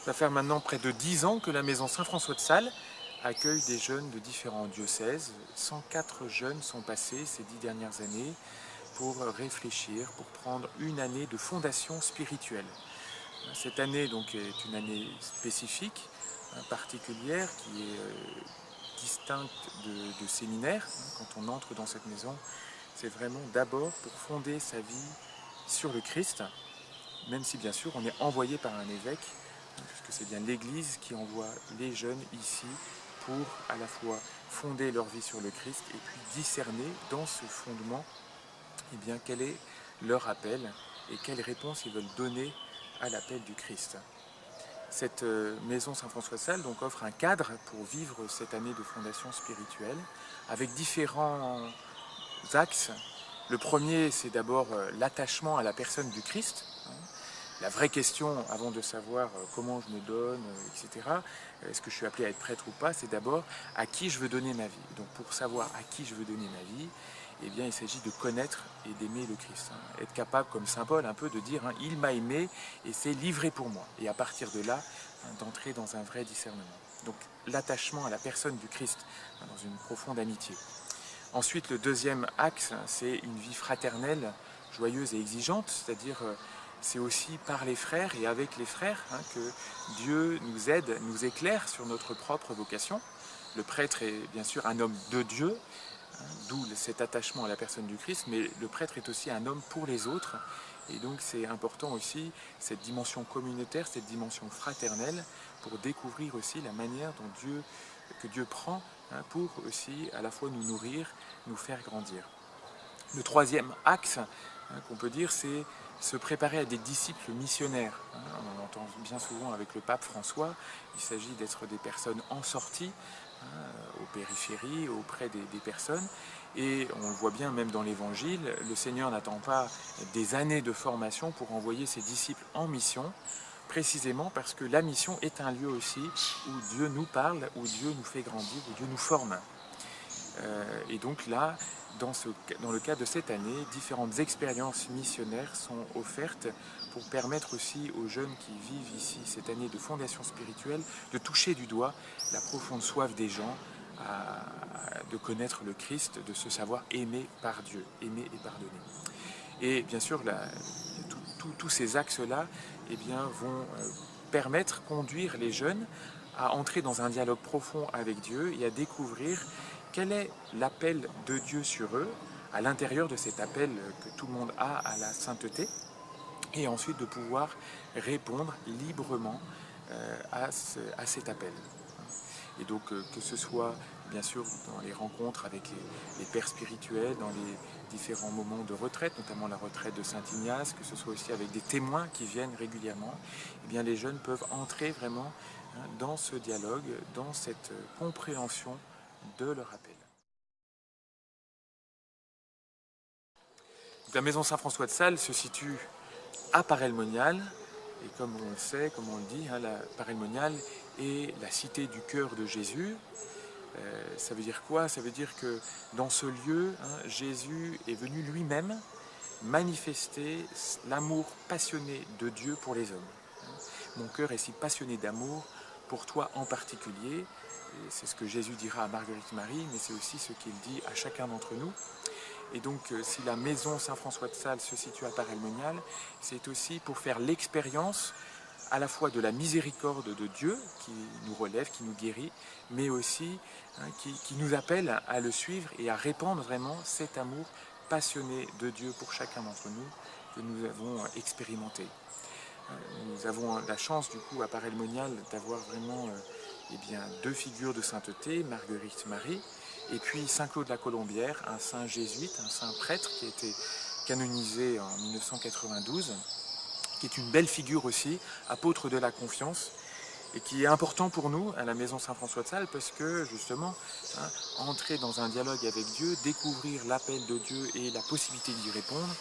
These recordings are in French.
Ça fait maintenant près de 10 ans que la maison Saint-François de Sales accueille des jeunes de différents diocèses. 104 jeunes sont passés ces 10 dernières années pour réfléchir, pour prendre une année de fondation spirituelle. Cette année donc est une année spécifique, particulière, qui est distincte de séminaire. Quand on entre dans cette maison, c'est vraiment d'abord pour fonder sa vie sur le Christ, même si bien sûr on est envoyé par un évêque, puisque c'est bien l'Église qui envoie les jeunes ici pour à la fois fonder leur vie sur le Christ et puis discerner dans ce fondement bien, quel est leur appel et quelle réponse ils veulent donner à l'appel du Christ. Cette maison Saint-François de Sales donc offre un cadre pour vivre cette année de fondation spirituelle avec différents axes. Le premier, c'est d'abord l'attachement à la personne du Christ. La vraie question, avant de savoir comment je me donne, etc., est-ce que je suis appelé à être prêtre ou pas, c'est d'abord à qui je veux donner ma vie. Donc pour savoir à qui je veux donner ma vie, eh bien, il s'agit de connaître et d'aimer le Christ. Être capable, comme saint Paul, un peu de dire « il m'a aimé et s'est livré pour moi ». Et à partir de là, d'entrer dans un vrai discernement. Donc l'attachement à la personne du Christ, dans une profonde amitié. Ensuite, le deuxième axe, c'est une vie fraternelle, joyeuse et exigeante, c'est-à-dire c'est aussi par les frères et avec les frères que Dieu nous aide, nous éclaire sur notre propre vocation. Le prêtre est bien sûr un homme de Dieu, d'où cet attachement à la personne du Christ, mais le prêtre est aussi un homme pour les autres. Et donc c'est important aussi cette dimension communautaire, cette dimension fraternelle, pour découvrir aussi la manière que Dieu prend pour aussi à la fois nous nourrir, nous faire grandir. Le troisième axe qu'on peut dire, c'est se préparer à des disciples missionnaires. On entend bien souvent avec le pape François, il s'agit d'être des personnes en sortie, aux périphéries, auprès des personnes. Et on le voit bien même dans l'Évangile, le Seigneur n'attend pas des années de formation pour envoyer ses disciples en mission, précisément parce que la mission est un lieu aussi où Dieu nous parle, où Dieu nous fait grandir, où Dieu nous forme. Et donc là, dans le cadre de cette année, différentes expériences missionnaires sont offertes pour permettre aussi aux jeunes qui vivent ici cette année de fondation spirituelle de toucher du doigt la profonde soif des gens de connaître le Christ, de se savoir aimé par Dieu, aimé et pardonné. Et bien sûr, tous ces axes-là vont conduire les jeunes à entrer dans un dialogue profond avec Dieu et à découvrir quel est l'appel de Dieu sur eux, à l'intérieur de cet appel que tout le monde a à la sainteté, et ensuite de pouvoir répondre librement à cet appel. Et donc que ce soit bien sûr dans les rencontres avec les pères spirituels, dans les différents moments de retraite, notamment la retraite de Saint-Ignace, que ce soit aussi avec des témoins qui viennent régulièrement, eh bien les jeunes peuvent entrer vraiment dans ce dialogue, dans cette compréhension de leur appel. La maison Saint-François de Sales se situe à Paray-le-Monial, et comme on le sait, comme on le dit, la Paray-le-Monial est la cité du cœur de Jésus. Ça veut dire quoi? Ça veut dire que dans ce lieu, Jésus est venu lui-même manifester l'amour passionné de Dieu pour les hommes. Mon cœur est si passionné d'amour pour toi en particulier. C'est ce que Jésus dira à Marguerite Marie, mais c'est aussi ce qu'il dit à chacun d'entre nous. Et donc, si la maison Saint-François de Sales se situe à Paray-le-Monial, c'est aussi pour faire l'expérience à la fois de la miséricorde de Dieu qui nous relève, qui nous guérit, mais aussi qui nous appelle à le suivre et à répandre vraiment cet amour passionné de Dieu pour chacun d'entre nous que nous avons expérimenté. Nous avons la chance du coup à Paray-le-Monial d'avoir vraiment deux figures de sainteté, Marguerite Marie, et puis Saint Claude la Colombière, un saint jésuite, un saint prêtre qui a été canonisé en 1992, qui est une belle figure aussi, apôtre de la confiance, et qui est important pour nous à la maison Saint-François de Sales parce que justement, entrer dans un dialogue avec Dieu, découvrir l'appel de Dieu et la possibilité d'y répondre,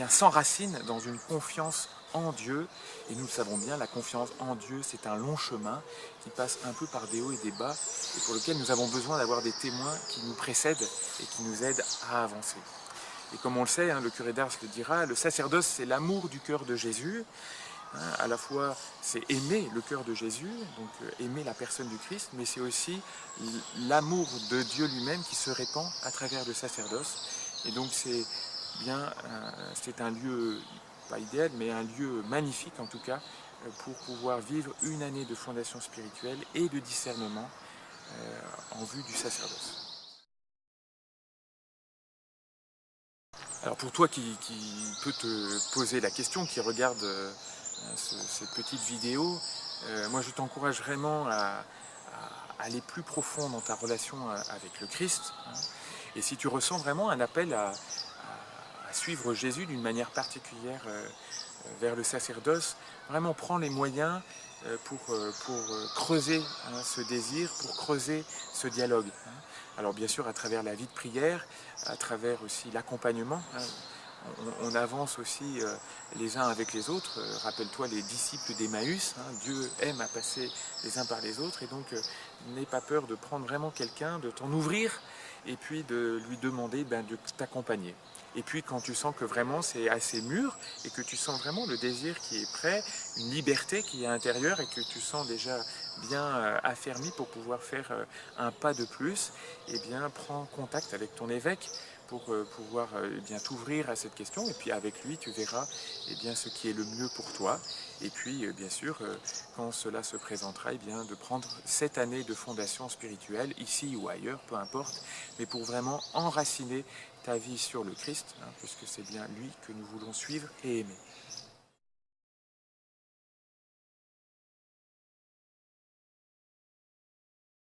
s'enracine dans une confiance en Dieu. Et nous le savons bien, la confiance en Dieu, c'est un long chemin qui passe un peu par des hauts et des bas et pour lequel nous avons besoin d'avoir des témoins qui nous précèdent et qui nous aident à avancer. Et comme on le sait, le curé d'Ars le dira, le sacerdoce, c'est l'amour du cœur de Jésus. hein. À la fois, c'est aimer le cœur de Jésus, donc aimer la personne du Christ, mais c'est aussi l'amour de Dieu lui-même qui se répand à travers le sacerdoce. Et donc c'est un lieu, pas idéal, mais un lieu magnifique en tout cas, pour pouvoir vivre une année de fondation spirituelle et de discernement en vue du sacerdoce. Alors pour toi qui peut te poser la question, qui regarde cette petite vidéo, moi je t'encourage vraiment à aller plus profond dans ta relation avec le Christ, hein. Et si tu ressens vraiment un appel à suivre Jésus d'une manière particulière vers le sacerdoce, vraiment prends les moyens pour creuser, hein, ce désir, pour creuser ce dialogue, hein. Alors bien sûr à travers la vie de prière, à travers aussi l'accompagnement, hein. On avance aussi les uns avec les autres. Rappelle-toi les disciples d'Emmaüs, hein. Dieu aime à passer les uns par les autres, et donc n'aie pas peur de prendre vraiment quelqu'un, de t'en ouvrir, et puis de lui demander de t'accompagner. Et puis quand tu sens que vraiment c'est assez mûr, et que tu sens vraiment le désir qui est prêt, une liberté qui est intérieure, et que tu sens déjà bien affermi pour pouvoir faire un pas de plus, eh bien prends contact avec ton évêque pour pouvoir t'ouvrir à cette question, et puis avec lui tu verras ce qui est le mieux pour toi, et puis bien sûr quand cela se présentera, de prendre cette année de fondation spirituelle ici ou ailleurs, peu importe, mais pour vraiment enraciner ta vie sur le Christ, hein, puisque c'est bien lui que nous voulons suivre et aimer.